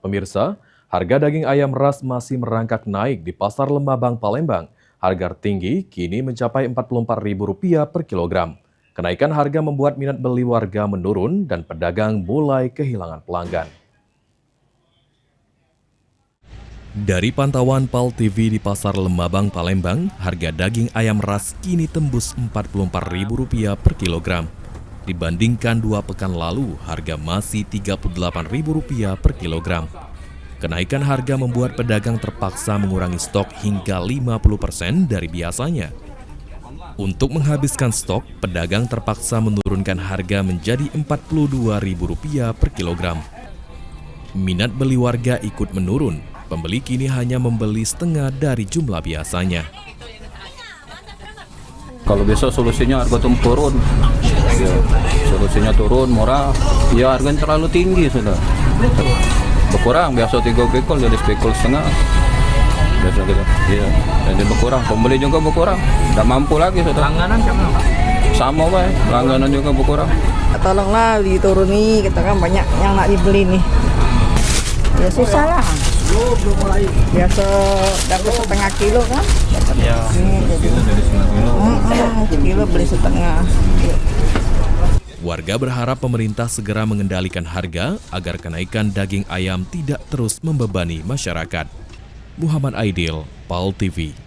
Pemirsa, harga daging ayam ras masih merangkak naik di Pasar Lembabang, Palembang. Harga tinggi kini mencapai Rp44.000 per kilogram. Kenaikan harga membuat minat beli warga menurun dan pedagang mulai kehilangan pelanggan. Dari pantauan PAL TV di Pasar Lembabang, Palembang, harga daging ayam ras kini tembus Rp44.000 per kilogram. Dibandingkan 2 pekan lalu, harga masih Rp38.000 per kilogram. Kenaikan harga membuat pedagang terpaksa mengurangi stok hingga 50% dari biasanya. Untuk menghabiskan stok, pedagang terpaksa menurunkan harga menjadi Rp42.000 per kilogram. Minat beli warga ikut menurun. Pembeli kini hanya membeli setengah dari jumlah biasanya. Kalau bisa solusinya harga turun, ya, solusinya turun murah, ya harga terlalu tinggi sudah. Berkurang, biasa 3 bekol jadi bekol setengah, biasa gitu. Ya, jadi berkurang, pembeli juga berkurang, tidak mampu lagi sudah. Langganan sama baik, langganan juga berkurang. Tolonglah dituruni, kita kan banyak yang nak dibeli nih. Ya susah lah. Biasa dapat setengah kilo kan? Ya, kilo jadi setengah kilo. Kilo beli setengah. Warga berharap pemerintah segera mengendalikan harga agar kenaikan daging ayam tidak terus membebani masyarakat. Muhammad Aidil, PAL TV.